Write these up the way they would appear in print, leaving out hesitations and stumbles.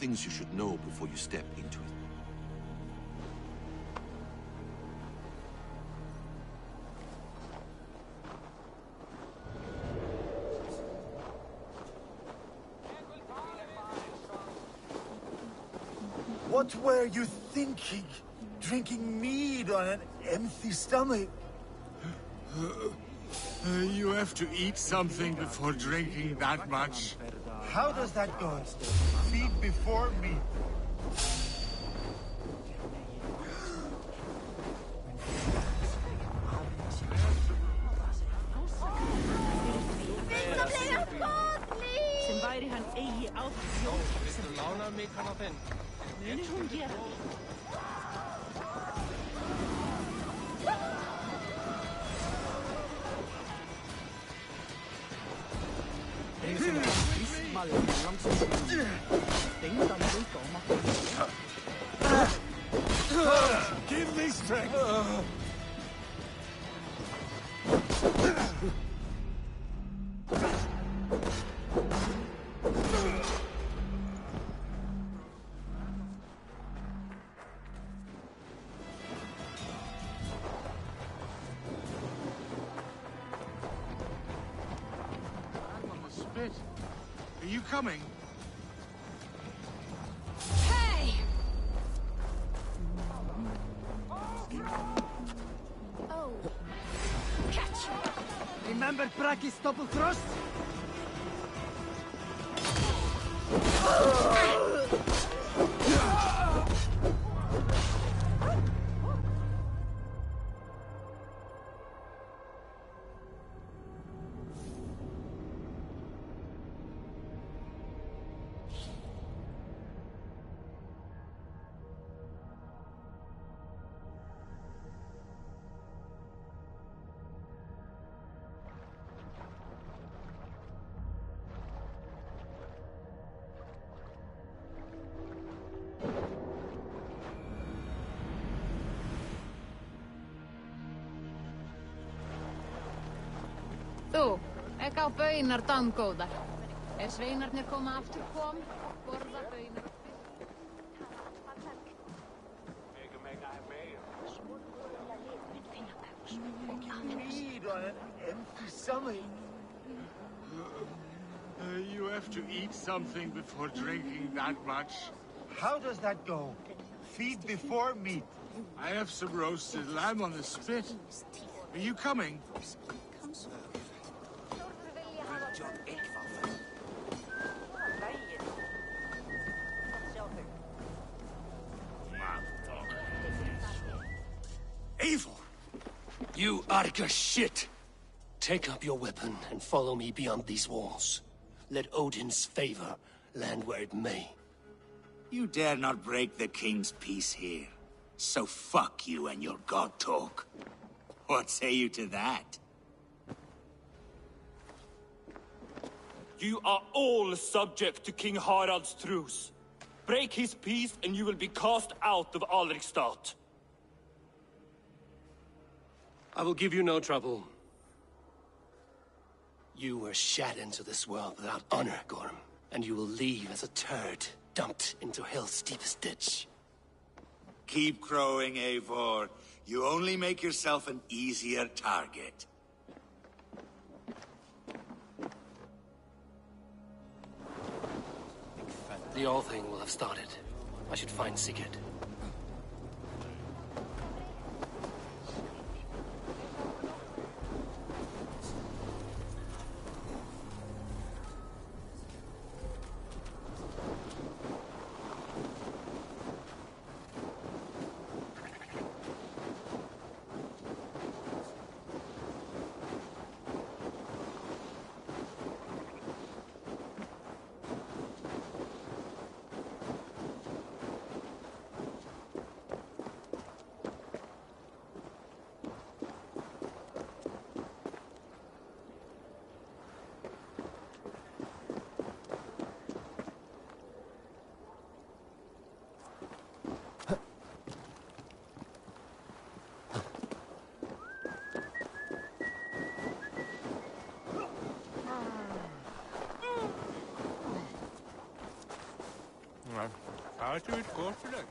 things you should know before you step into it. What were you thinking? Drinking mead on an empty stomach? You have to eat something before drinking that much. How does that go? Feed before meat. Sem væri hann eigi áfram sem lána mig hana þinn. Muni hún gera því? Give me strength! Are you coming? Hey! Oh. Catch! Remember Braki's double thrust? Þú, ekki á baunar damgóðar. Sveinarnir koma aftur kom, borða baunar og Mead on an empty stomach. You have to eat something before drinking that much. How does that go? Feed before meat. I have some roasted lamb on the spit. Are you coming? Evil! You Arca shit! Take up your weapon and follow me beyond these walls. Let Odin's favor land where it may. You dare not break the king's peace here. So fuck you and your god talk. What say you to that? You are all subject to King Harald's truce. Break his peace and you will be cast out of Alrikstad. I will give you no trouble. You were shat into this world without honor, Gorm, and you will leave as a turd dumped into hell's deepest ditch. Keep crowing, Eivor. You only make yourself an easier target. The All-Thing will have started. I should find Sigurd. Har du et kort for deg?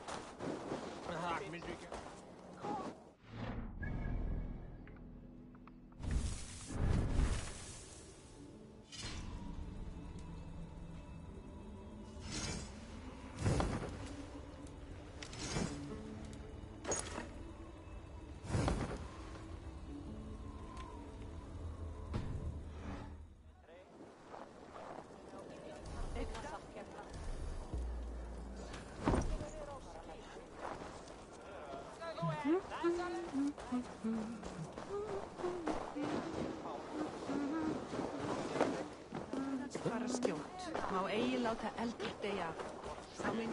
Fara skjótt. Má eigi láta eldur deyja. Sá minn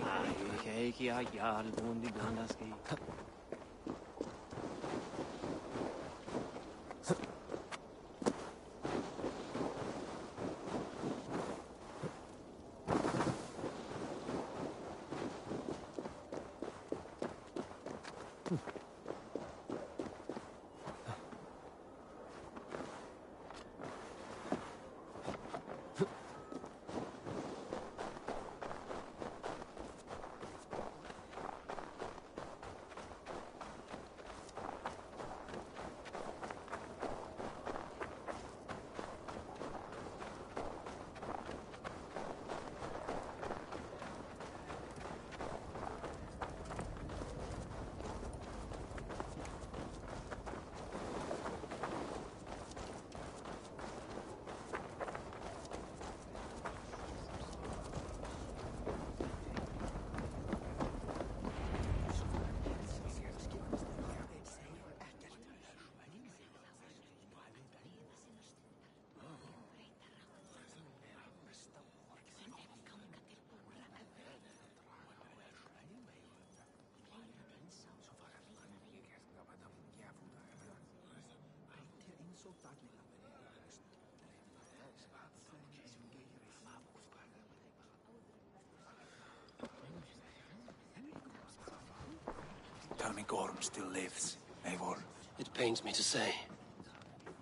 Tell me Gorm still lives, Eivor. It pains me to say.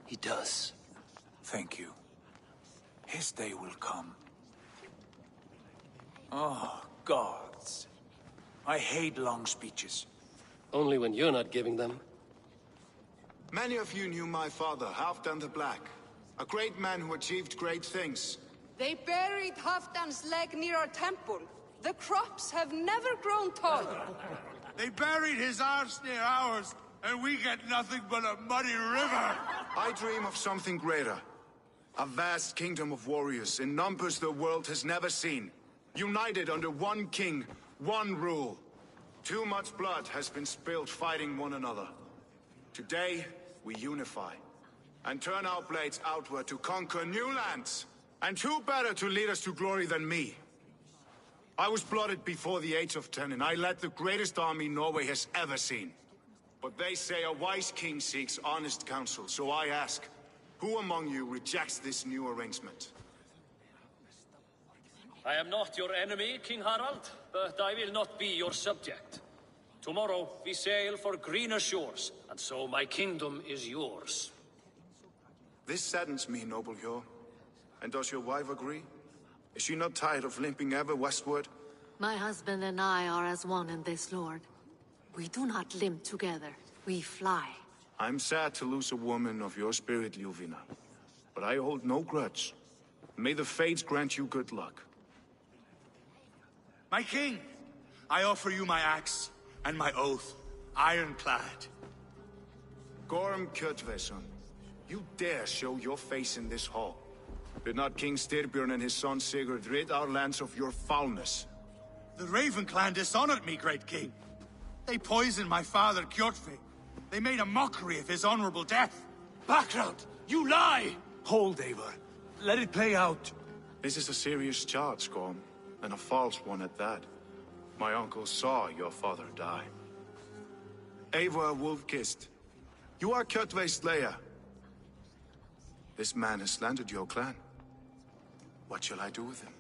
He does. Thank you. His day will come. Oh, gods. I hate long speeches. Only when you're not giving them. Many of you knew my father, Halfdan the Black. A great man who achieved great things. They buried Halfdan's leg near our temple. The crops have never grown tall. They buried his arse near ours, and we get nothing but a muddy river. I dream of something greater. A vast kingdom of warriors in numbers the world has never seen. United under one king, one rule. Too much blood has been spilled fighting one another. Today, we unify. And turn our blades outward to conquer new lands. And who better to lead us to glory than me? I was blooded before the age of 10, and I led the greatest army Norway has ever seen. But they say a wise king seeks honest counsel, so I ask, who among you rejects this new arrangement? I am not your enemy, King Harald, but I will not be your subject. Tomorrow we sail for greener shores, and so my kingdom is yours. This saddens me, noble Hjor. And does your wife agree? Is she not tired of limping ever westward? My husband and I are as one in this, Lord. We do not limp together. We fly. I'm sad to lose a woman of your spirit, Ljuvina. But I hold no grudge. May the fates grant you good luck. My king, I offer you my axe and my oath, ironclad. Gorm Kjotveson, you dare show your face in this hall. Did not King Styrbjörn and his son Sigurd rid our lands of your foulness? The Raven clan dishonored me, great king. They poisoned my father, Kjotve. They made a mockery of his honorable death. Background! You lie! Hold, Eivor. Let it play out. This is a serious charge, Gorm, and a false one at that. My uncle saw your father die. Eivor Wolf-Kissed, you are Kjotve's slayer. This man has slandered your clan. What shall I do with him?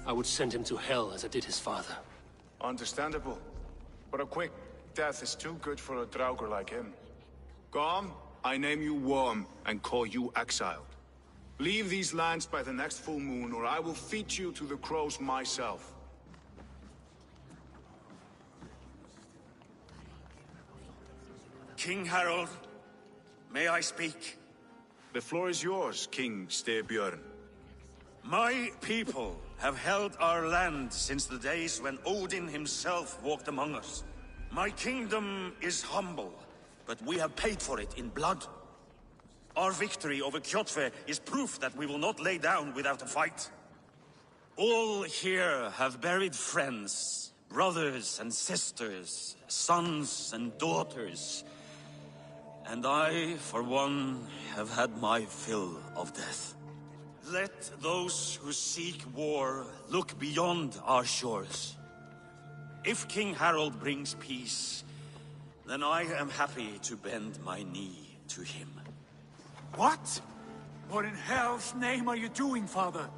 I would send him to hell as I did his father. Understandable. But a quick death is too good for a Draugr like him. Gorm, I name you Worm and call you exiled. Leave these lands by the next full moon, or I will feed you to the crows myself. King Harold, may I speak? The floor is yours, King Styrbjörn. My people have held our land since the days when Odin himself walked among us. My kingdom is humble, but we have paid for it in blood. Our victory over Kjotve is proof that we will not lay down without a fight. All here have buried friends, brothers and sisters, sons and daughters. And I, for one, have had my fill of death. Let those who seek war look beyond our shores. If King Harold brings peace, then I am happy to bend my knee to him. What? What in hell's name are you doing, father?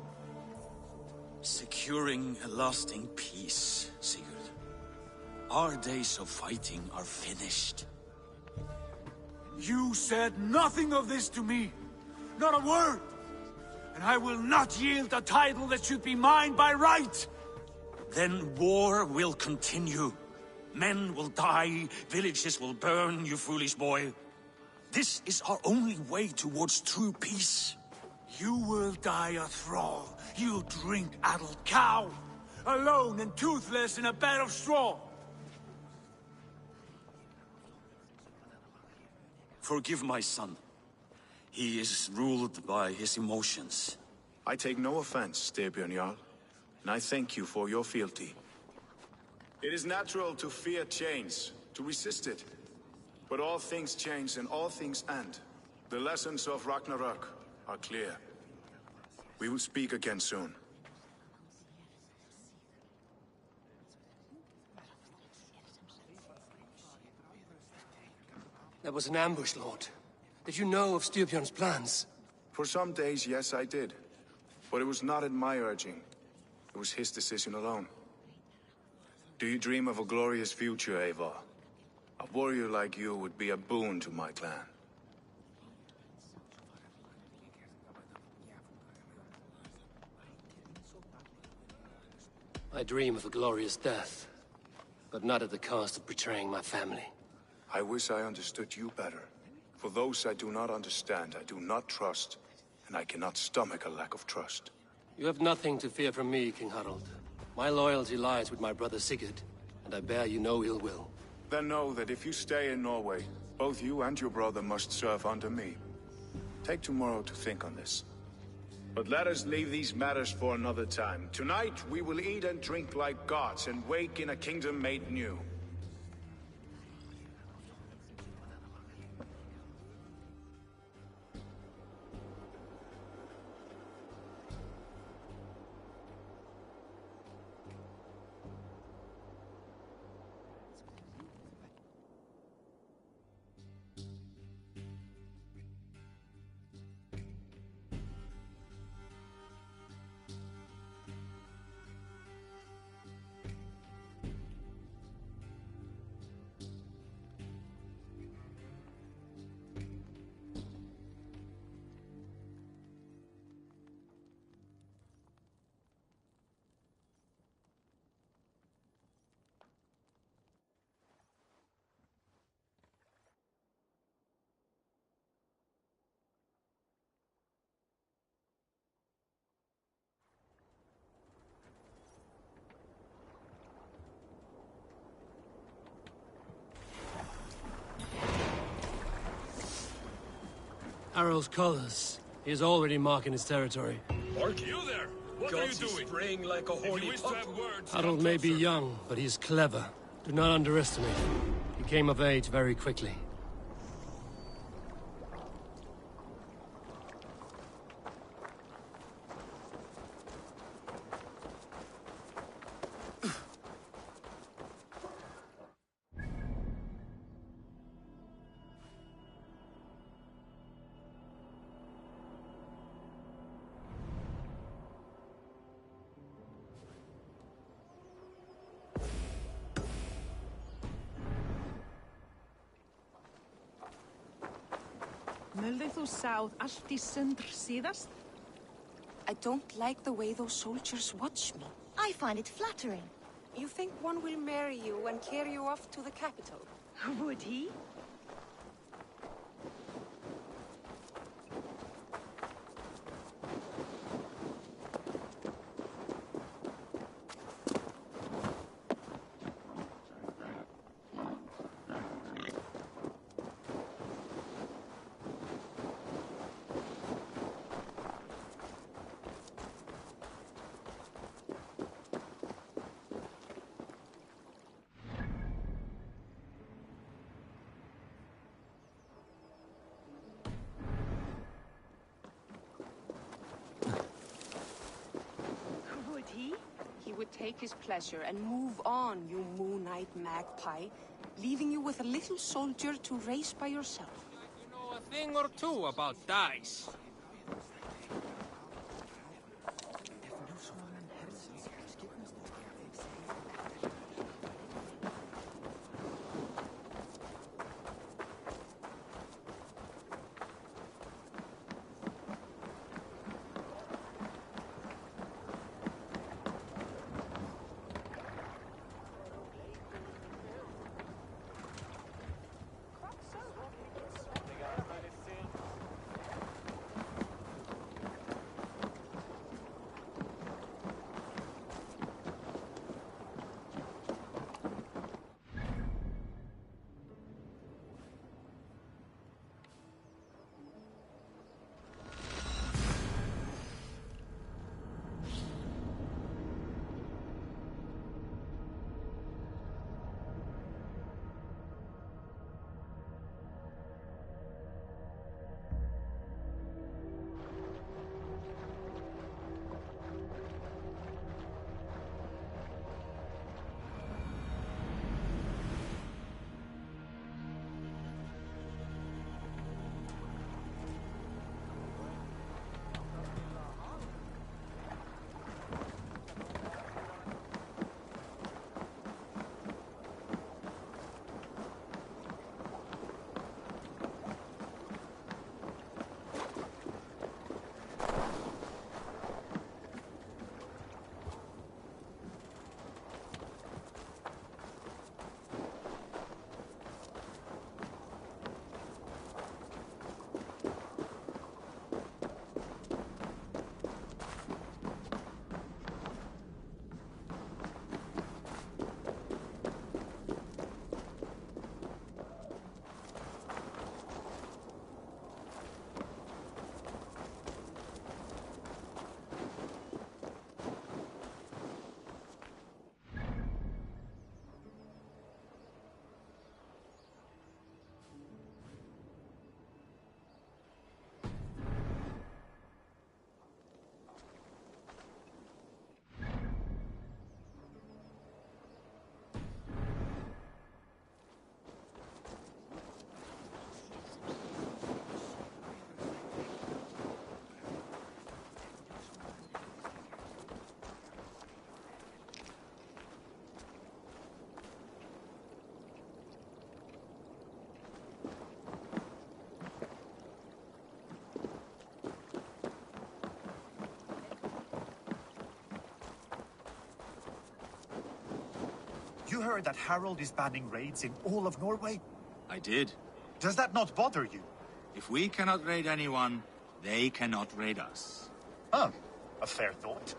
Securing a lasting peace, Sigurd. Our days of fighting are finished. You said nothing of this to me. Not a word. And I will not yield a title that should be mine by right. Then war will continue. Men will die, villages will burn, you foolish boy. This is our only way towards true peace. You will die a thrall. You drink-addled cow. Alone and toothless in a bed of straw. Forgive my son. He is ruled by his emotions. I take no offense, Styrbjörn Jarl, and I thank you for your fealty. It is natural to fear change, to resist it. But all things change and all things end. The lessons of Ragnarok are clear. We will speak again soon. That was an ambush, Lord. Did you know of Styrbjörn's plans? For some days, yes, I did. But it was not at my urging. It was his decision alone. Do you dream of a glorious future, Eivor? A warrior like you would be a boon to my clan. I dream of a glorious death, but not at the cost of betraying my family. I wish I understood you better. For those I do not understand, I do not trust, and I cannot stomach a lack of trust. You have nothing to fear from me, King Harald. My loyalty lies with my brother Sigurd, and I bear you no ill will. Then know that if you stay in Norway, both you and your brother must serve under me. Take tomorrow to think on this. But let us leave these matters for another time. Tonight, we will eat and drink like gods and wake in a kingdom made new. Harald's colors. He is already marking his territory. Orc, you there? What are you doing? Spraying like a horny pup. Harald may be young, but he is clever. Do not underestimate him. He came of age very quickly. Mulder þú sáð allt í sundr síðast? I don't like the way those soldiers watch me. I find it flattering. You think one will marry you and carry you off to the capital? Would he? He would take his pleasure and move on, you moon-eyed magpie, leaving you with a little soldier to race by yourself. You know a thing or two about dice. You heard that Harold is banning raids in all of Norway? I did. Does that not bother you? If we cannot raid anyone, they cannot raid us. Oh, a fair thought.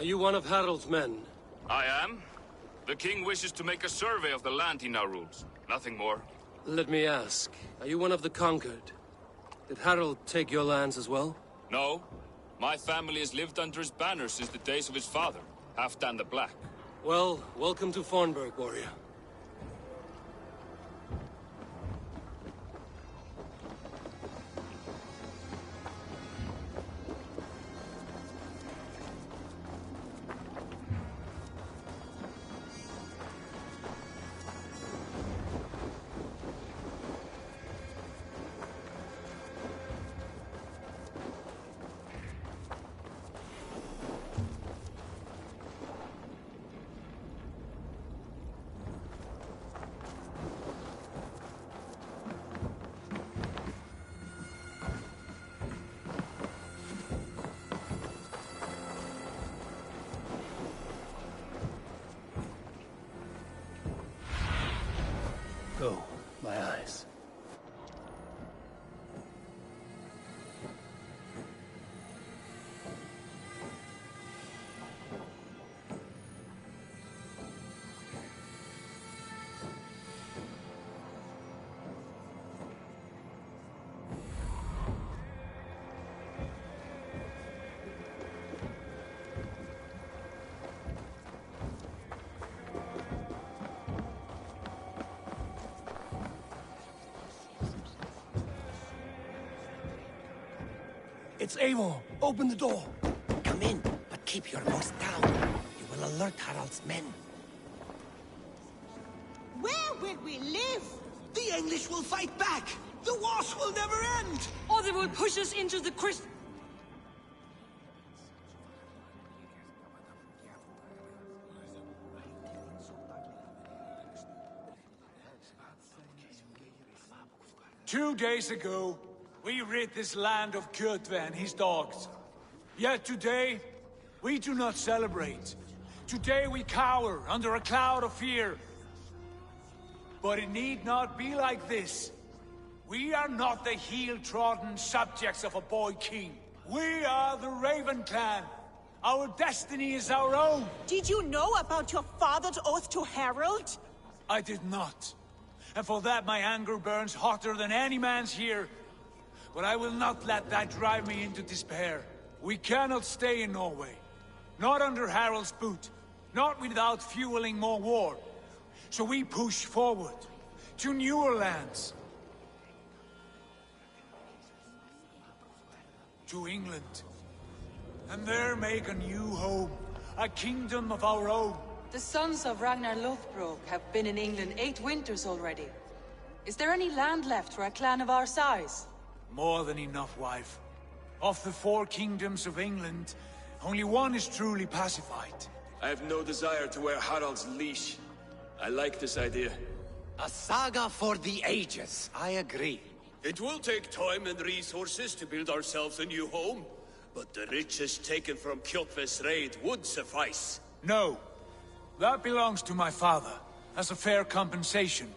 you one of Harald's men? I am. The king wishes to make a survey of the land he now rules. Nothing more. Let me ask, are you one of the conquered? Did Harald take your lands as well? No. My family has lived under his banner since the days of his father, Halfdan the Black. Well, welcome to Fornburg, warrior. Go, my eyes. It's Eivor. Open the door. Come in, but keep your voice down. You will alert Harald's men. Where will we live? The English will fight back! The wars will never end! Or they will push us into the Christ... Two days ago, we rid this land of Kjotve and his dogs. Yet today, we do not celebrate. Today we cower under a cloud of fear. But it need not be like this. We are not the heel-trodden subjects of a boy king. We are the Raven clan. Our destiny is our own. Did you know about your father's oath to Harald? I did not. And for that my anger burns hotter than any man's here. But I will not let that drive me into despair. We cannot stay in Norway. Not under Harald's boot. Not without fueling more war. So we push forward. To newer lands. To England. And there make a new home. A kingdom of our own. The sons of Ragnar Lothbrok have been in England 8 winters already. Is there any land left for a clan of our size? More than enough, wife. Of the 4 kingdoms of England, only one is truly pacified. I have no desire to wear Harald's leash. I like this idea. A saga for the ages. I agree. It will take time and resources to build ourselves a new home, but the riches taken from Kjotve's raid would suffice. No. That belongs to my father, as a fair compensation.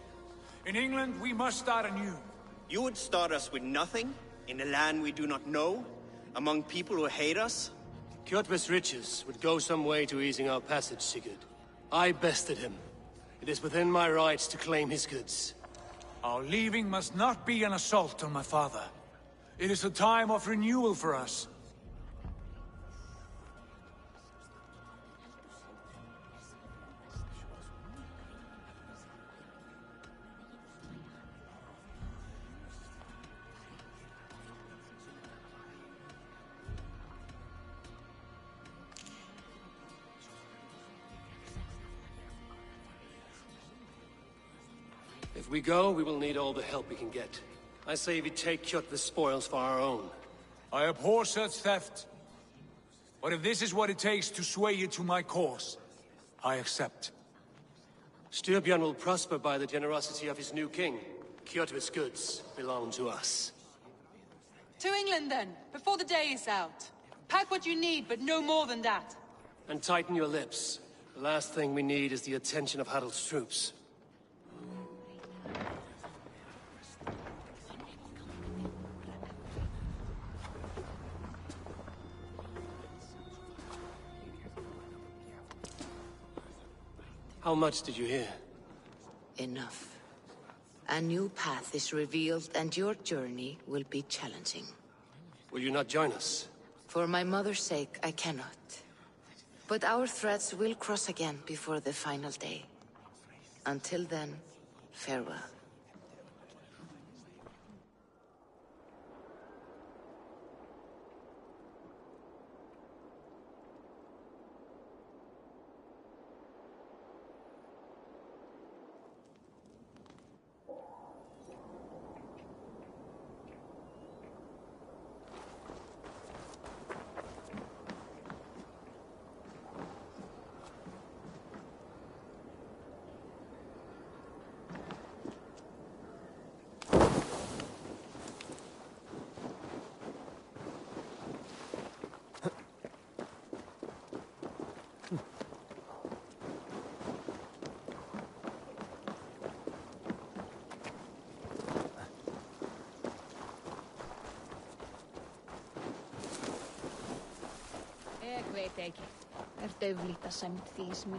In England, we must start anew. You would start us with nothing? In a land we do not know? Among people who hate us? Kjotve's riches would go some way to easing our passage, Sigurd. I bested him. It is within my rights to claim his goods. Our leaving must not be an assault on my father. It is a time of renewal for us. If we go, we will need all the help we can get. I say we take Kjotve's spoils for our own. I abhor such theft. But if this is what it takes to sway you to my cause, I accept. Styrbjörn will prosper by the generosity of his new king. Kjotve's goods belong to us. To England, then, before the day is out. Pack what you need, but no more than that. And tighten your lips. The last thing we need is the attention of Harald's troops. How much did you hear? Enough. A new path is revealed, and your journey will be challenging. Will you not join us? For my mother's sake, I cannot. But our threads will cross again before the final day. Until then, farewell. Veit ekki. Dauflíta sæmt þýsmi.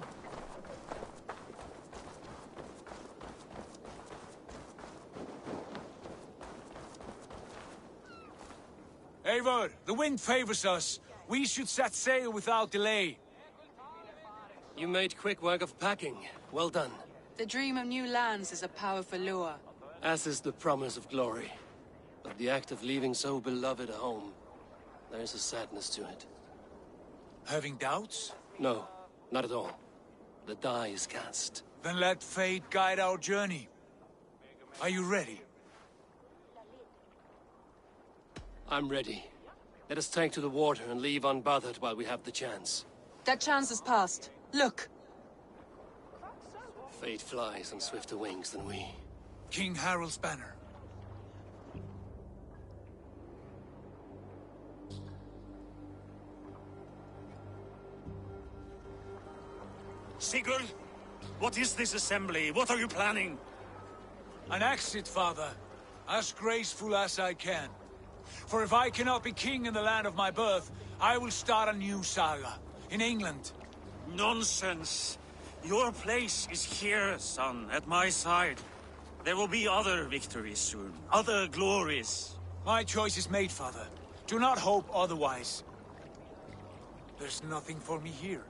Eivor, the wind favors us. We should set sail without delay. You made quick work of packing. Well done. The dream of new lands is a powerful lure. As is the promise of glory. But the act of leaving so beloved a home, there is a sadness to it. Having doubts? No, not at all. The die is cast. Then let fate guide our journey. Are you ready? I'm ready. Let us take to the water and leave unbothered while we have the chance. That chance is past. Look! Fate flies on swifter wings than we. King Harald's banner. Sigurd, what is this assembly? What are you planning? An exit, father. As graceful as I can. For if I cannot be king in the land of my birth, I will start a new saga. In England. Nonsense. Your place is here, son, at my side. There will be other victories soon. Other glories. My choice is made, father. Do not hope otherwise. There's nothing for me here.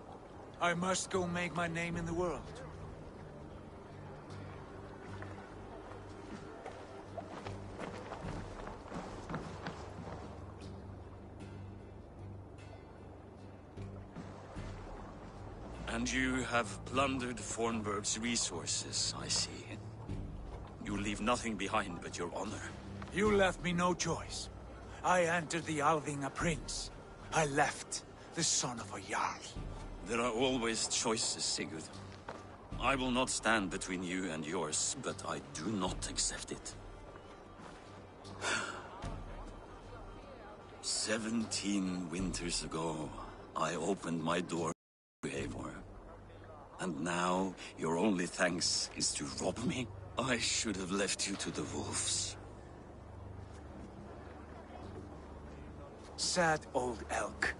I must go make my name in the world. And you have plundered Fornburg's resources, I see. You leave nothing behind but your honor. You left me no choice. I entered the Alving a prince. I left the son of a Jarl. There are always choices, Sigurd. I will not stand between you and yours, but I do not accept it. 17 winters ago, I opened my door to Eivor. And now, your only thanks is to rob me? I should have left you to the wolves. Sad old elk.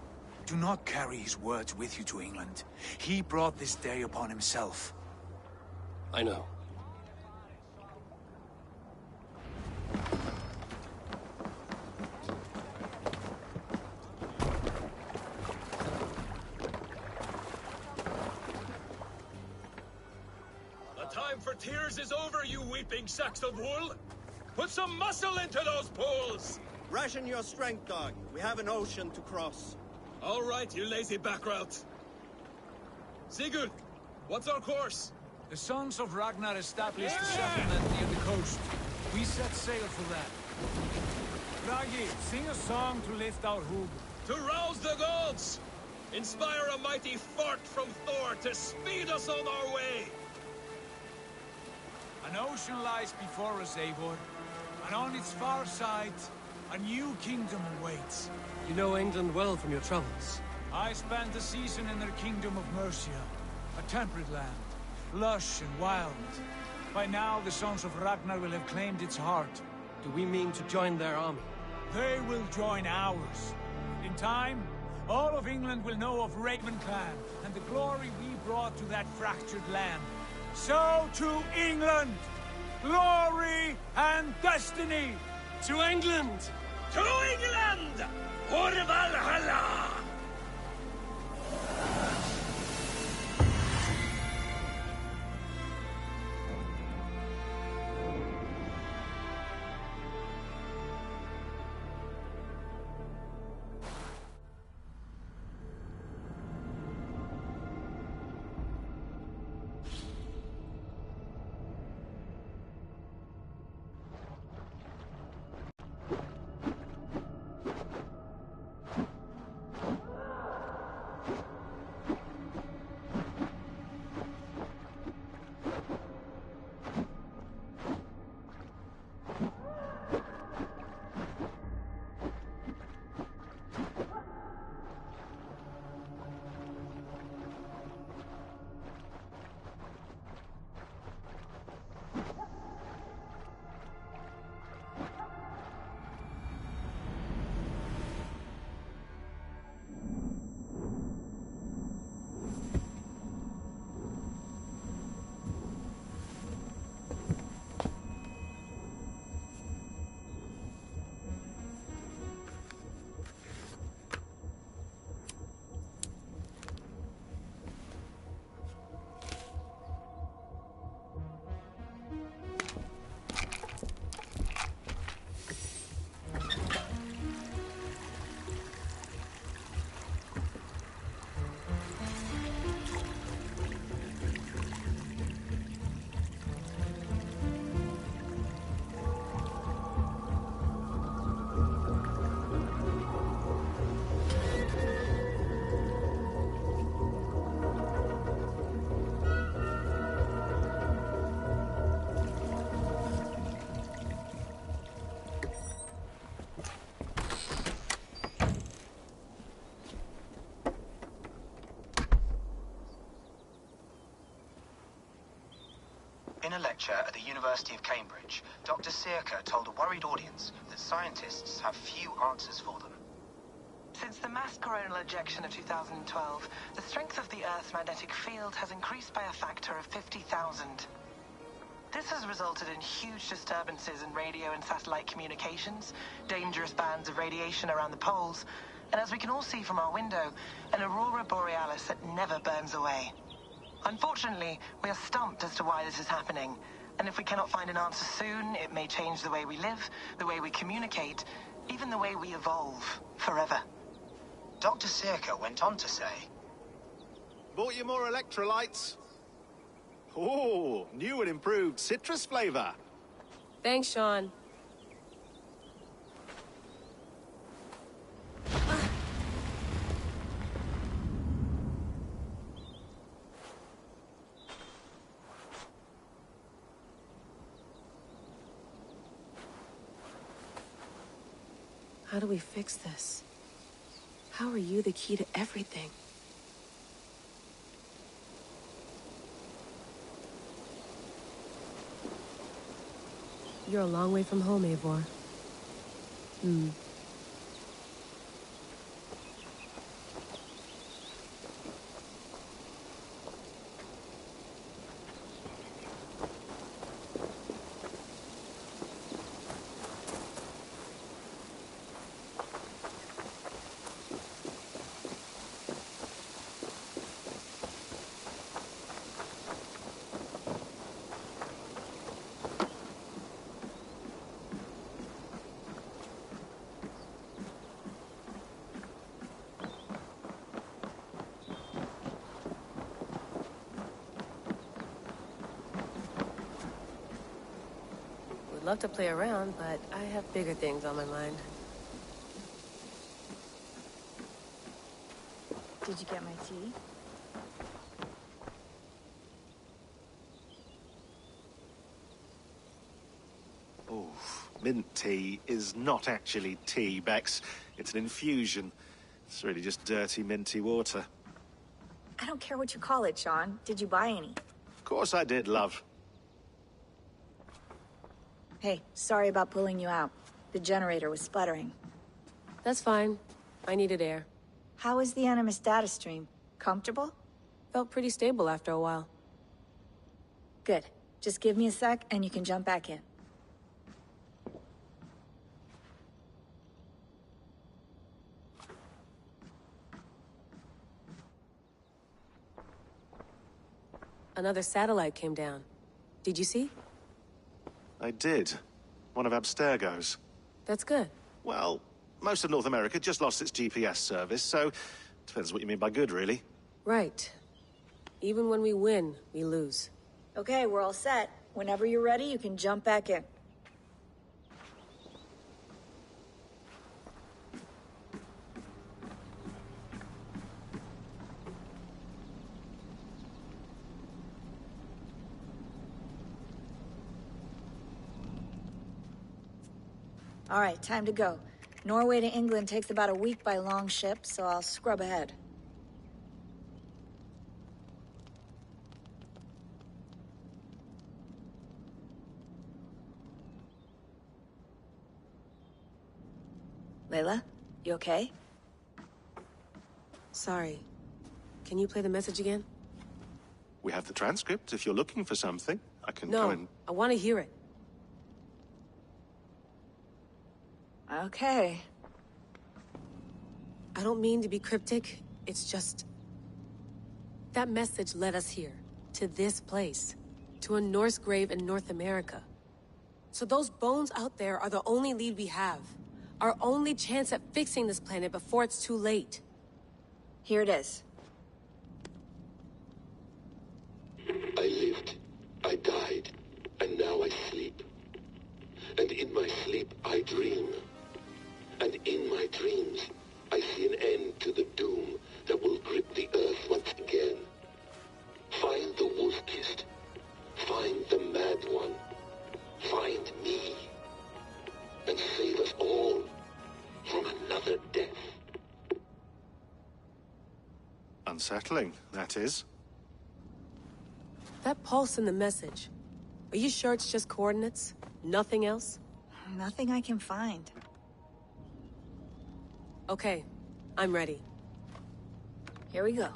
Do not carry his words with you to England. He brought this day upon himself. I know. The time for tears is over, you weeping sacks of wool! Put some muscle into those poles! Ration your strength, dog. We have an ocean to cross. All right, you lazy backrout. Sigurd, what's our course? The sons of Ragnar established a settlement near the coast. We set sail for that. Ragi, sing a song to lift our hood. To rouse the gods! Inspire a mighty fart from Thor to speed us on our way! An ocean lies before us, Eivor. And on its far side, a new kingdom awaits. You know England well from your travels. I spent a season in their kingdom of Mercia. A temperate land, lush and wild. By now, the sons of Ragnar will have claimed its heart. Do we mean to join their army? They will join ours. In time, all of England will know of Raven Clan and the glory we brought to that fractured land, so to England, glory and destiny! To England! To England! For Val-halla! In a lecture at the University of Cambridge, Dr. Circa told a worried audience that scientists have few answers for them. Since the mass coronal ejection of 2012, the strength of the Earth's magnetic field has increased by a factor of 50,000. This has resulted in huge disturbances in radio and satellite communications, dangerous bands of radiation around the poles, and as we can all see from our window, an aurora borealis that never burns away. Unfortunately, we are stumped as to why this is happening, and if we cannot find an answer soon, it may change the way we live, the way we communicate, even the way we evolve, forever. Dr. Circa went on to say, "Bought you more electrolytes? Oh, new and improved citrus flavor." Thanks, Sean. How do we fix this? How are you the key to everything? You're a long way from home, Eivor. Would love to play around, but I have bigger things on my mind. Did you get my tea? Oh, mint tea is not actually tea, Bex. It's an infusion. It's really just dirty, minty water. I don't care what you call it, Sean. Did you buy any? Of course I did, love. Hey, sorry about pulling you out. The generator was sputtering. That's fine. I needed air. How is the Animus data stream? Comfortable? Felt pretty stable after a while. Good. Just give me a sec, and you can jump back in. Another satellite came down. Did you see? I did. One of Abstergo's. That's good. Well, most of North America just lost its GPS service, so depends what you mean by good, really. Right. Even when we win, we lose. Okay, we're all set. Whenever you're ready, you can jump back in. All right, time to go. Norway to England takes about a week by long ship, so I'll scrub ahead. Layla, you okay? Sorry. Can you play the message again? We have the transcript. If you're looking for something, I can No, go and... I want to hear it. Okay. I don't mean to be cryptic. It's just... that message led us here. To this place. To a Norse grave in North America. So those bones out there are the only lead we have. Our only chance at fixing this planet before it's too late. Here it is. I lived, I died, and now I sleep. And in my sleep I dream. And in my dreams, I see an end to the doom that will grip the earth once again. Find the wolf-kissed. Find the mad one. Find me. And save us all from another death. Unsettling, that is. That pulse in the message. Are you sure it's just coordinates? Nothing else? Nothing I can find. Okay, I'm ready. Here we go.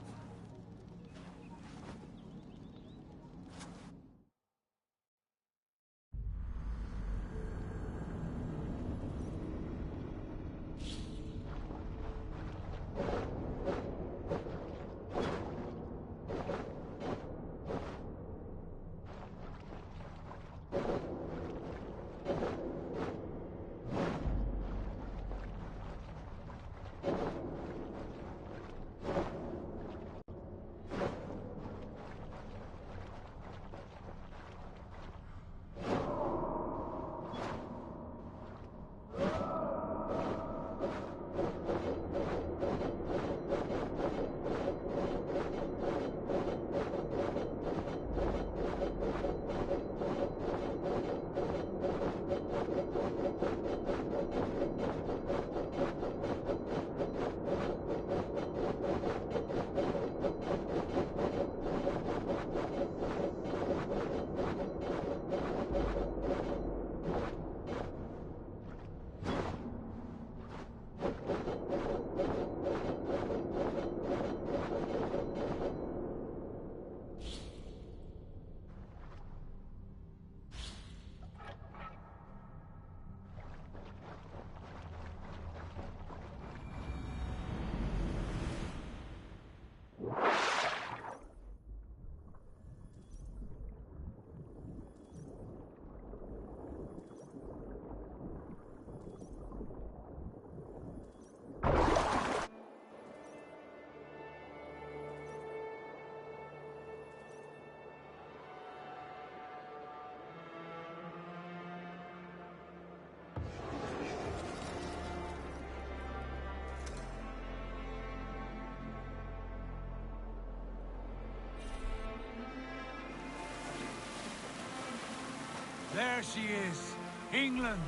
There she is. England,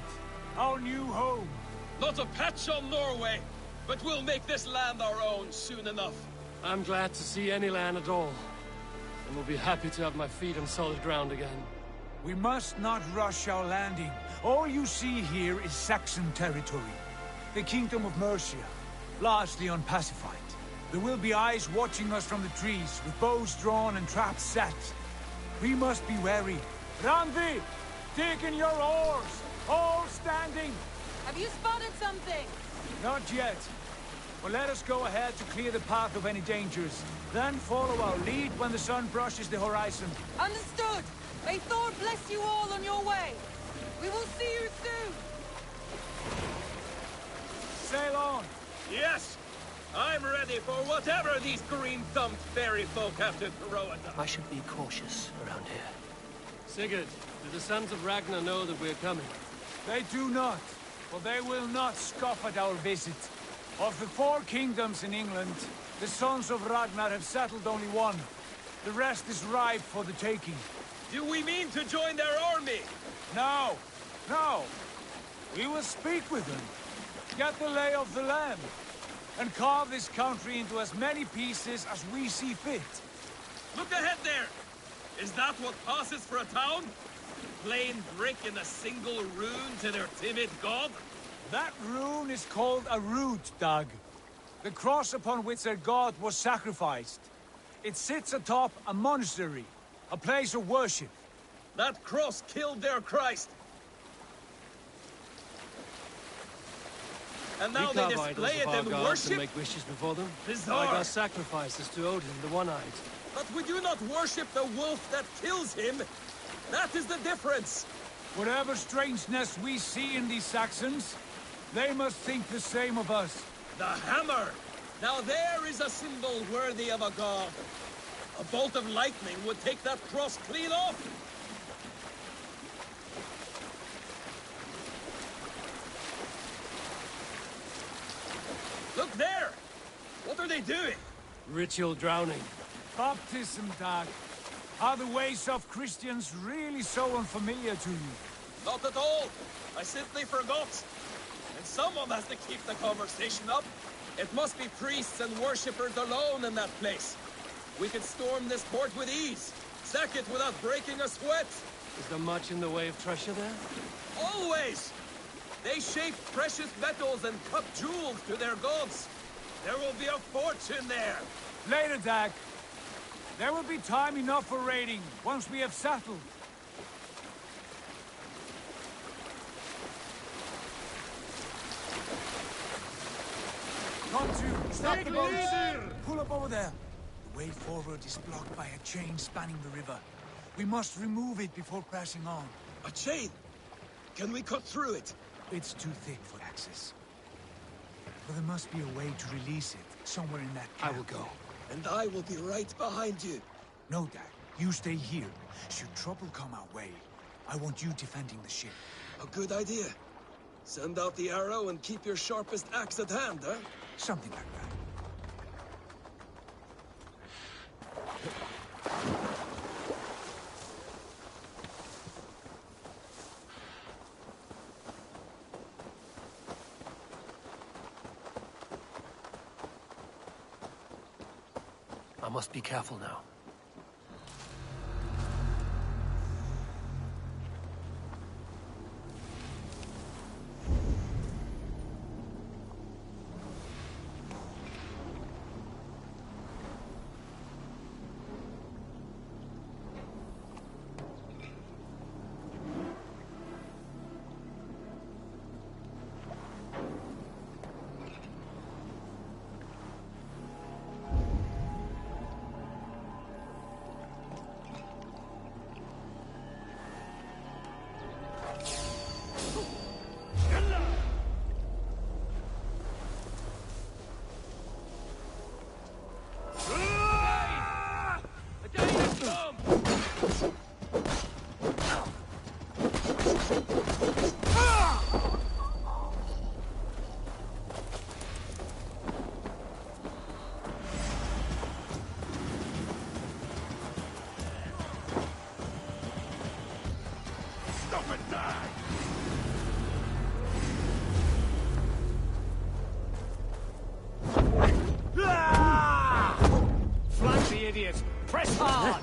our new home. Not a patch on Norway, but we'll make this land our own soon enough. I'm glad to see any land at all. And will be happy to have my feet on solid ground again. We must not rush our landing. All you see here is Saxon territory. The Kingdom of Mercia, largely unpacified. There will be eyes watching us from the trees, with bows drawn and traps set. We must be wary. Randvi! Dig in your oars! All standing! Have you spotted something? Not yet. But let us go ahead to clear the path of any dangers. Then follow our lead when the sun brushes the horizon. Understood! May Thor bless you all on your way! We will see you soon! Sail on! Yes! I'm ready for whatever these green-thumbed fairy folk have to throw at us. I should be cautious around here. Sigurd, do the sons of Ragnar know that we're coming? They do not, for they will not scoff at our visit. Of the 4 kingdoms in England, the sons of Ragnar have settled only one. The rest is ripe for the taking. Do we mean to join their army? No, no. We will speak with them, get the lay of the land, and carve this country into as many pieces as we see fit. Look ahead there! Is that what passes for a town? Plain brick in a single rune to their timid god? That rune is called a root, Dag. The cross upon which their god was sacrificed. It sits atop a monastery, a place of worship. That cross killed their Christ. And now they display it in worship? And make wishes before them? Bizarre. Like our sacrifices to Odin, the One-Eyed. But we do not worship the wolf that kills him. That is the difference. Whatever strangeness we see in these Saxons, they must think the same of us. The hammer! Now there is a symbol worthy of a god. A bolt of lightning would take that cross clean off. Look there! What are they doing? Ritual drowning. Baptism, Dag. Are the ways of Christians really so unfamiliar to you? Not at all. I simply forgot. And someone has to keep the conversation up. It must be priests and worshippers alone in that place. We could storm this port with ease. Sack it without breaking a sweat. Is there much in the way of treasure there? Always! They shape precious metals and cut jewels to their gods. There will be a fortune there. Later, Dag. There will be time enough for raiding, once we have settled. Come to! Stop the boats! Pull up over there! The way forward is blocked by a chain spanning the river. We must remove it before pressing on. A chain? Can we cut through it? It's too thick for access. But there must be a way to release it, somewhere in that camp. I will go. And I will be right behind you. No, Dad. You stay here. Should trouble come our way, I want you defending the ship. A good idea. Send out the arrow and keep your sharpest axe at hand, huh? Something like that. I must be careful now. Flank the idiot! Press hard!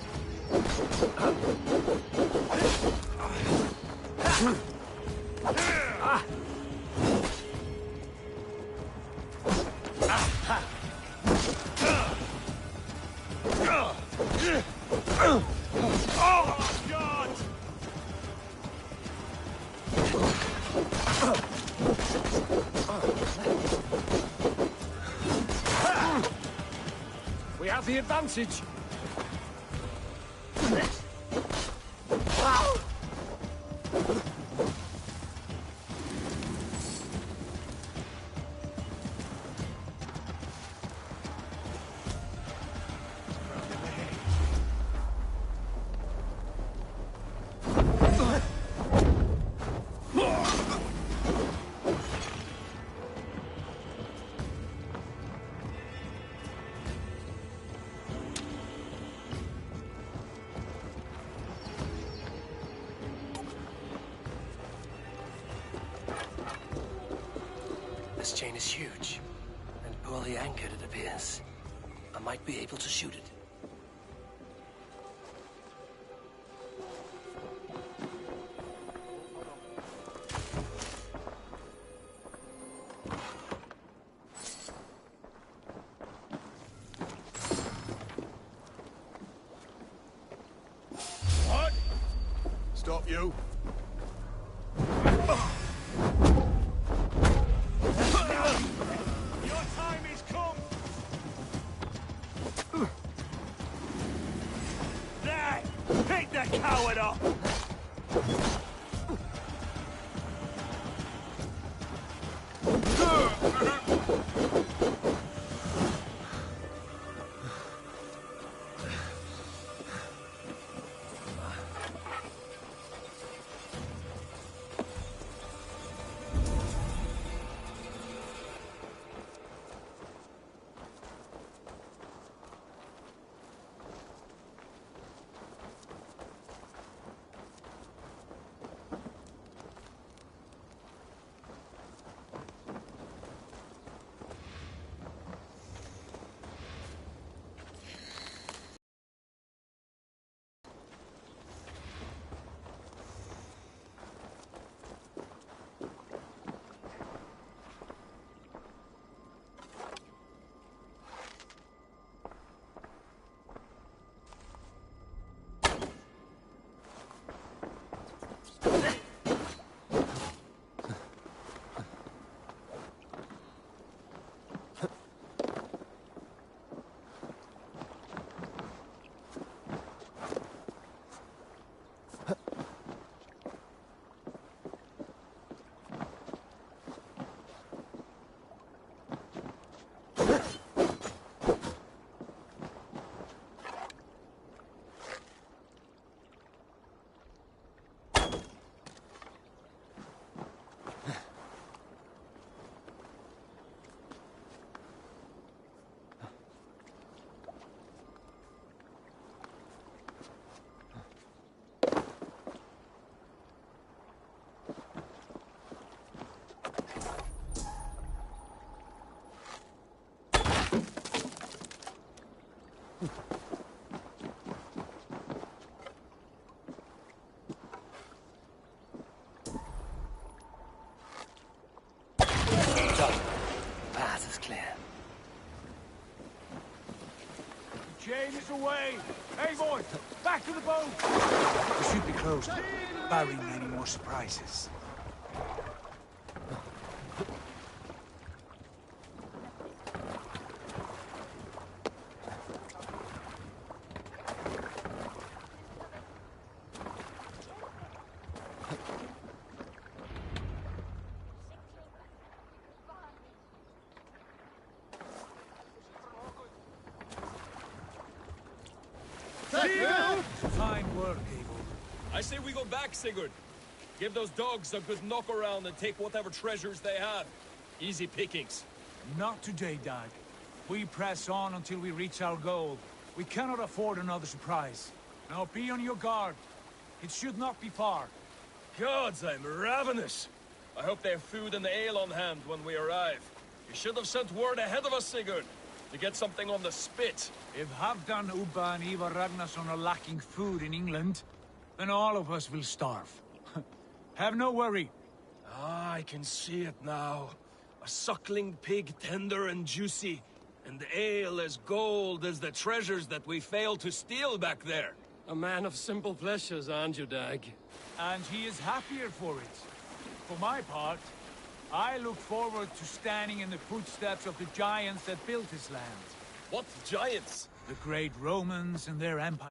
We have the advantage. This chain is huge, and poorly anchored, it appears. I might be able to shoot it. What? Stop you. Your time is come. There! Pick the coward up! Path is clear. Chain is away. Hey, boys, back to the boat. We should be close, barring any more surprises. Fine work, Abel. I say we go back, Sigurd. Give those dogs a good knock around and take whatever treasures they have. Easy pickings. Not today, Dag. We press on until we reach our goal. We cannot afford another surprise. Now be on your guard. It should not be far. Gods, I'm ravenous. I hope they have food and ale on hand when we arrive. You should have sent word ahead of us, Sigurd, to get something on the spit. If Halfdan, Ubba and Ivar Ragnarsson are lacking food in England, then all of us will starve. Have no worry. Ah, I can see it now. A suckling pig, tender and juicy, and the ale as gold as the treasures that we failed to steal back there. A man of simple pleasures, aren't you, Dag? And he is happier for it. For my part, I look forward to standing in the footsteps of the giants that built this land. What giants? The great Romans and their empire.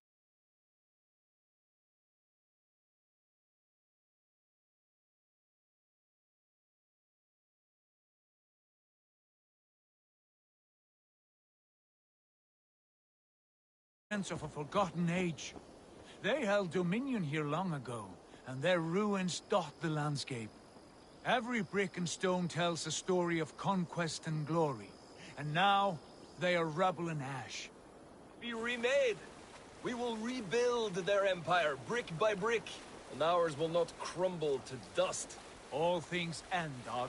Of a forgotten age. They held dominion here long ago, and their ruins dot the landscape. Every brick and stone tells a story of conquest and glory, and now they are rubble and ash. Be remade. We will rebuild their empire brick by brick, and ours will not crumble to dust. All things end, dog.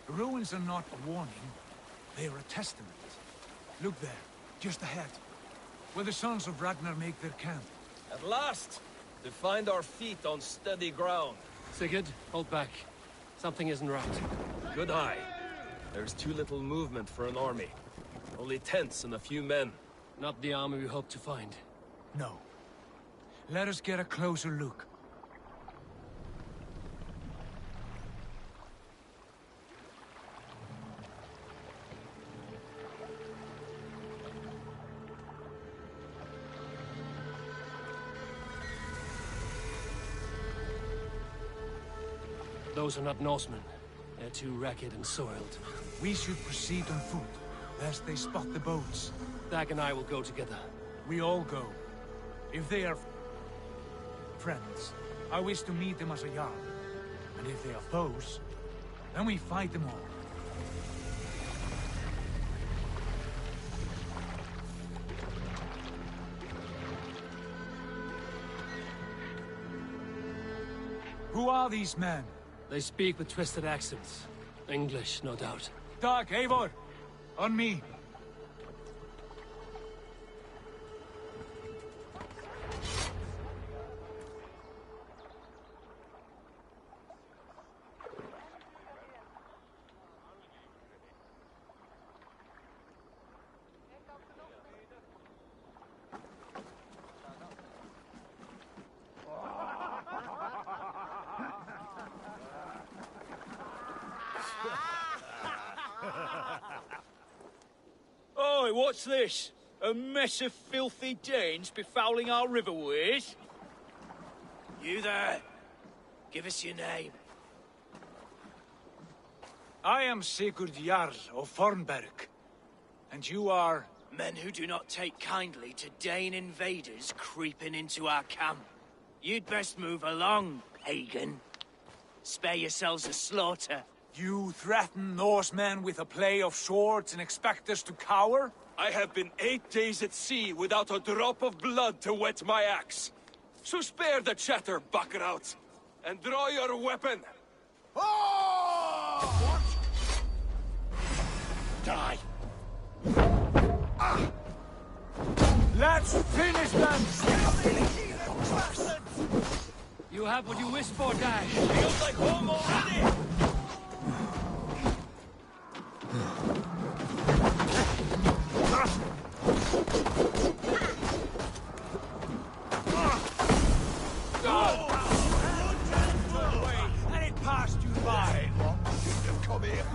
The ruins are not a warning, they are a testament. Look there, just ahead, where the sons of Ragnar make their camp. At last! To find our feet on steady ground. Sigurd, hold back. Something isn't right. Good eye. There's too little movement for an army. Only tents and a few men. Not the army we hope to find. No. Let us get a closer look. Those are not Norsemen. They're too ragged and soiled. We should proceed on foot, lest they spot the boats. Dag and I will go together. We all go. If they are friends, I wish to meet them as a Jarl. And if they are foes, then we fight them all. Who are these men? They speak with twisted accents. English, no doubt. Dag, Eivor! On me! Oi, what's this? A mess of filthy Danes befouling our riverways? You there? Give us your name. I am Sigurd Jarl of Fornberg. And you are? Men who do not take kindly to Dane invaders creeping into our camp. You'd best move along, pagan. Spare yourselves a slaughter. You threaten Norsemen with a play of swords and expect us to cower? I have been 8 days at sea without a drop of blood to wet my axe. So spare the chatter, Buckerout, and draw your weapon. Oh! Die. Let's finish them! You have what you wished for, Dag. Feels like home already! And it passed you by. Come here.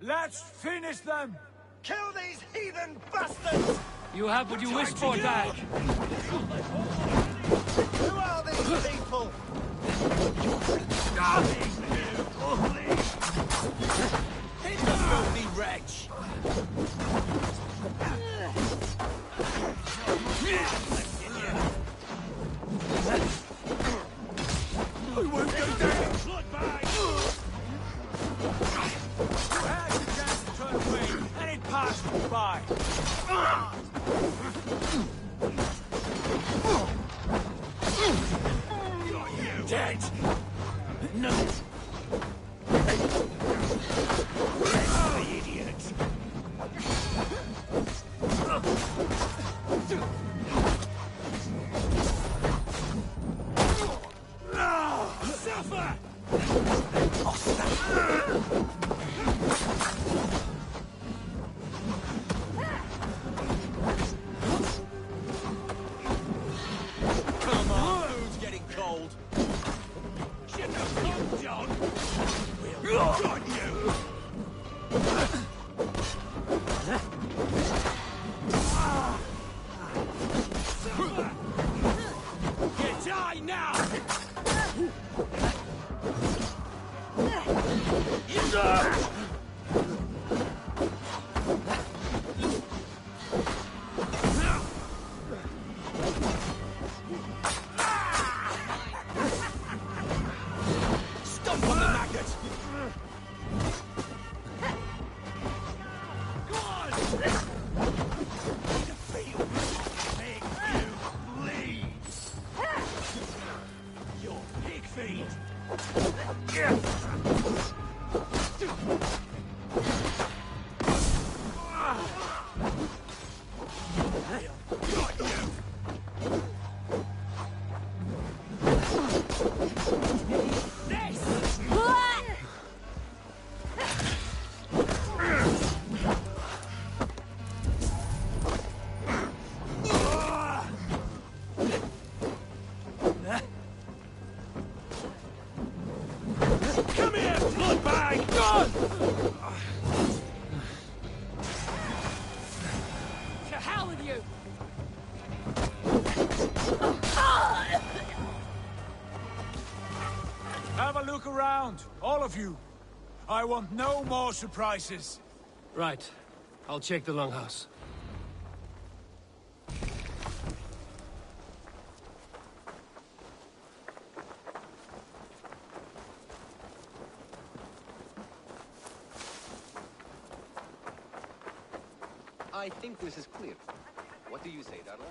Let's finish them! Kill these heathen bastards! You have what you wished for, Dag. Who are these people? wretch! I won't go down! Look back! You had the chance to turn away, and it passed you by. You're dead! No! The idiot! Suffer! Come on, food's getting cold. Shouldn't have come, John! We'll got you! You die now! Stomp on the maggot! Go on! The field make you bleed! Your pig feed! Got you! Come here, blood bag! To hell with you! Have a look around, all of you. I want no more surprises. Right. I'll check the longhouse. I think this is clear. What do you say, Darla?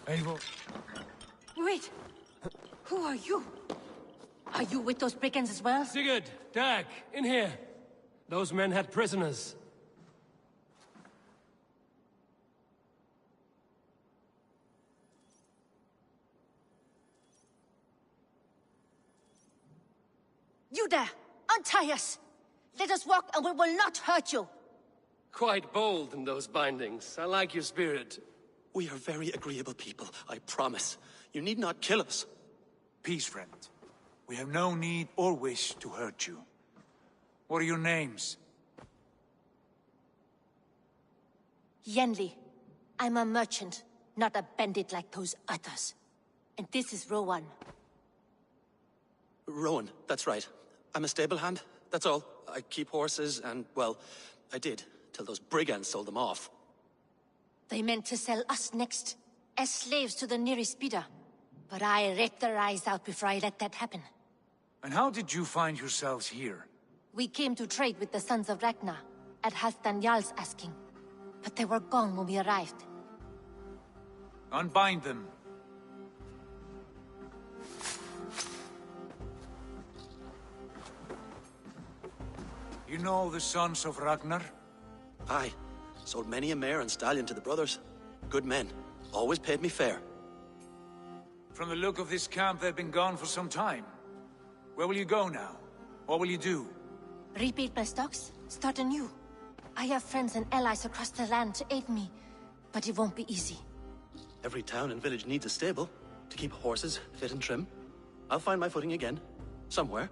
Abel. Wait! Who are you? Are you with those brigands as well? Sigurd, Dag, in here. Those men had prisoners. You there! Untie us! Let us walk and we will not hurt you! Quite bold in those bindings. I like your spirit. We are very agreeable people, I promise. You need not kill us. Peace, friend. We have no need or wish to hurt you. What are your names? Yenli. I'm a merchant, not a bandit like those others. And this is Rowan. Rowan, that's right. I'm a stable hand, that's all. I keep horses and, well, I did, till those brigands sold them off. They meant to sell us next, as slaves to the nearest bidder. But I ripped their eyes out before I let that happen. And how did you find yourselves here? We came to trade with the Sons of Ragnar, at Halfdan Jarl's asking. But they were gone when we arrived. Unbind them. You know the Sons of Ragnar? Aye. Sold many a mare and stallion to the brothers. Good men. Always paid me fair. From the look of this camp, they've been gone for some time. Where will you go now? What will you do? Rebuild my stocks, start anew. I have friends and allies across the land to aid me, but it won't be easy. Every town and village needs a stable to keep horses fit and trim. I'll find my footing again. Somewhere.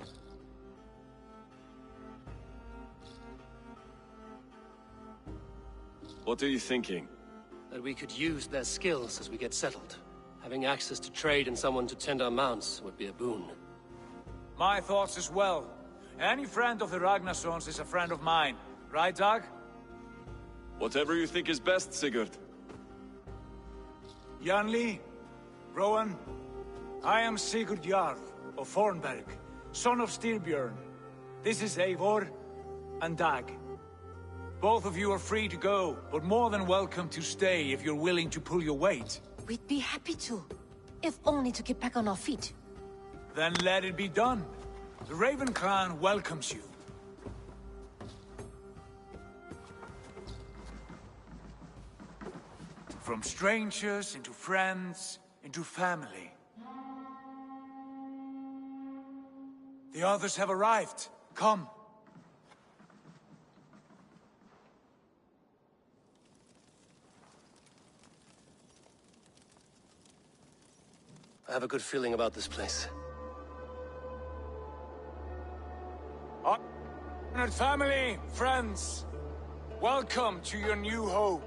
What are you thinking? That we could use their skills as we get settled. Having access to trade and someone to tend our mounts would be a boon. My thoughts as well. Any friend of the Ragnarsons is a friend of mine. Right, Dag? Whatever you think is best, Sigurd. Janli, Rowan, I am Sigurd Jarl of Fornberg, son of Styrbjörn. This is Eivor and Dag. Both of you are free to go, but more than welcome to stay if you're willing to pull your weight. We'd be happy to, if only to get back on our feet. Then let it be done. The Raven clan welcomes you. From strangers into friends, into family. The others have arrived. Come. I have a good feeling about this place. Honored family, friends, welcome to your new home.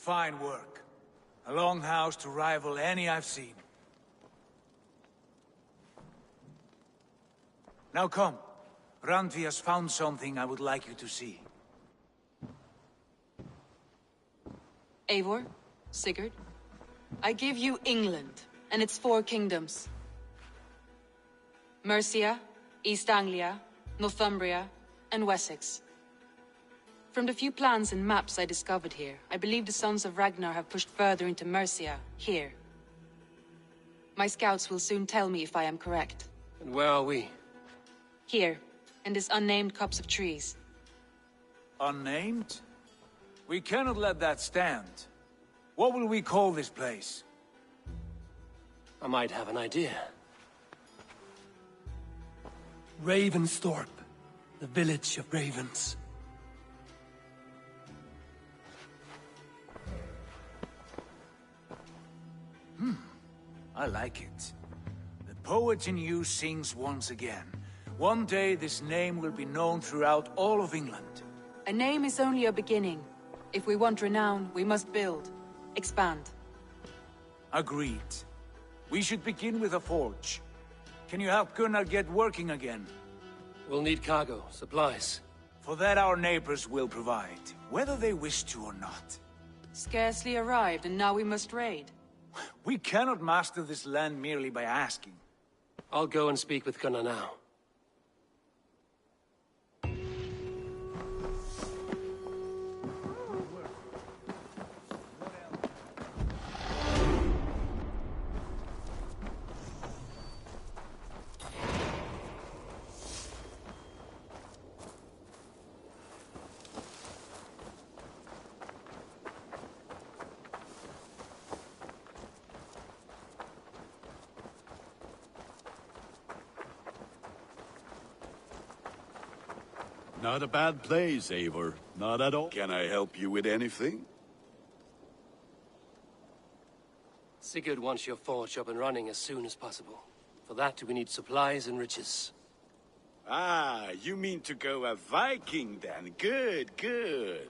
Fine work. A longhouse to rival any I've seen. Now come. Randvi has found something I would like you to see. Eivor, Sigurd, I give you England and its 4 kingdoms. Mercia, East Anglia, Northumbria, and Wessex. From the few plans and maps I discovered here, I believe the Sons of Ragnar have pushed further into Mercia, here. My scouts will soon tell me if I am correct. And where are we? Here, in this unnamed copse of trees. Unnamed? We cannot let that stand. What will we call this place? I might have an idea. Ravensthorpe, the village of ravens. I like it. The poet in you sings once again. One day this name will be known throughout all of England. A name is only a beginning. If we want renown, we must build, expand. Agreed. We should begin with a forge. Can you help Gunnar get working again? We'll need cargo, supplies. For that our neighbors will provide, whether they wish to or not. Scarcely arrived, and now we must raid. We cannot master this land merely by asking. I'll go and speak with Gunnar now. Not a bad place, Eivor. Not at all. Can I help you with anything? Sigurd wants your forge up and running as soon as possible. For that, we need supplies and riches. Ah, you mean to go a Viking then? Good, good.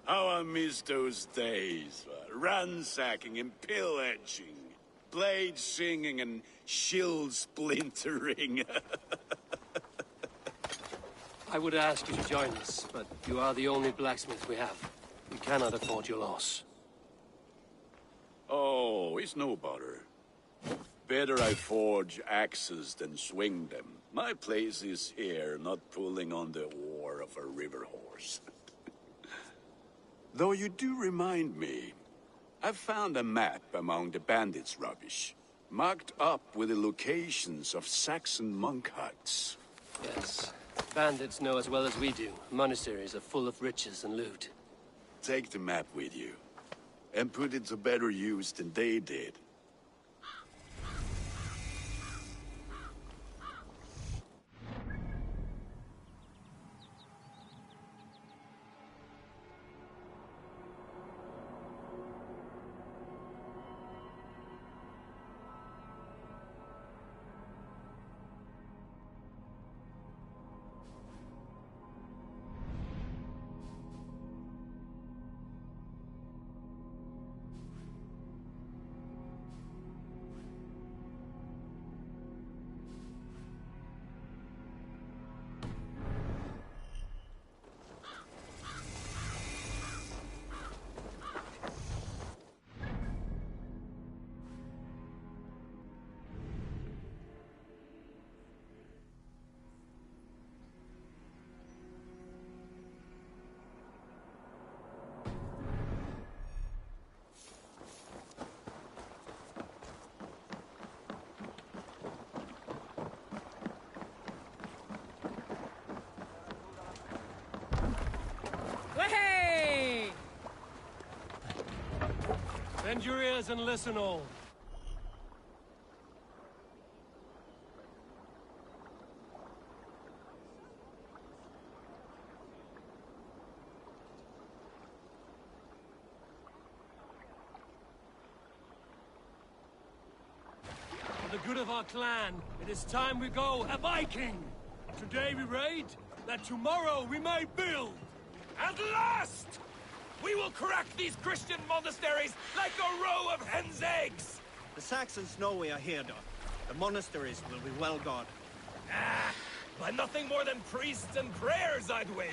How I miss those days. Ransacking and pillaging. Blade singing and shield splintering. I would ask you to join us, but you are the only blacksmith we have. We cannot afford your loss. Oh, it's no bother. Better I forge axes than swing them. My place is here, not pulling on the oar of a river horse. Though you do remind me, I've found a map among the bandits' rubbish, marked up with the locations of Saxon monk huts. Yes. Bandits know as well as we do. Monasteries are full of riches and loot. Take the map with you, and put it to better use than they did. Bend your ears and listen all. For the good of our clan, it is time we go a Viking! Today we raid, that tomorrow we may build! At last! We will crack these Christian monasteries like a row of hen's eggs! The Saxons know we are here, Doc. The monasteries will be well guarded. Ah, by nothing more than priests and prayers, I'd wager.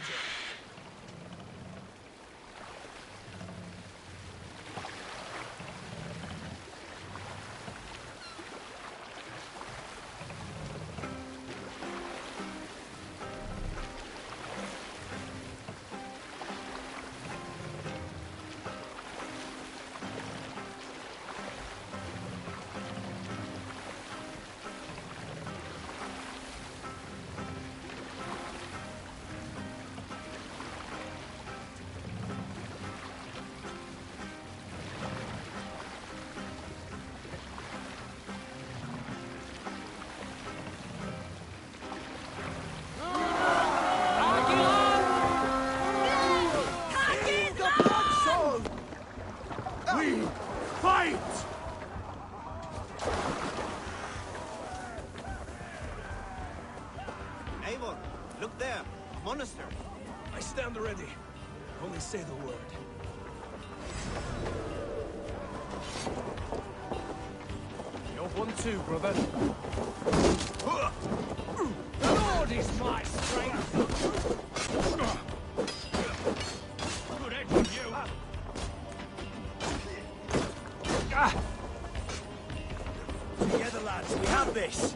Look there, monastery. I stand ready. Only say the word. You're one too, brother. The Lord is my strength. Good edge on you. Together, lads, we have this.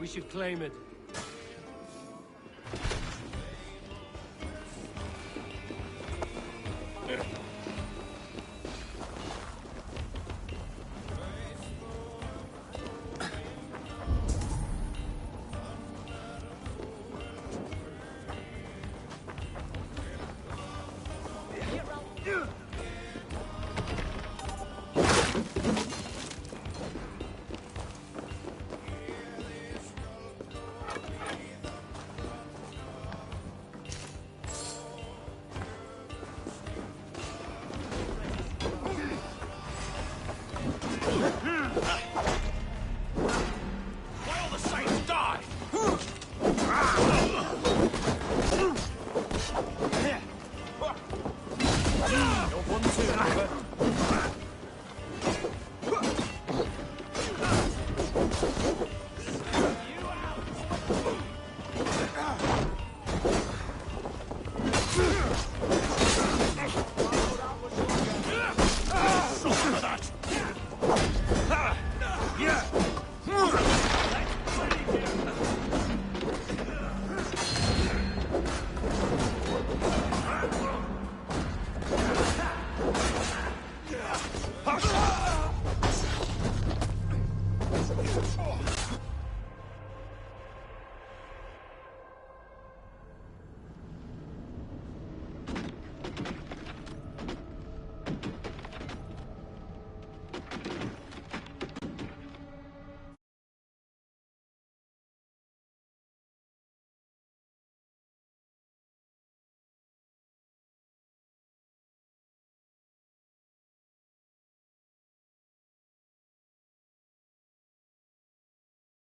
We should claim it.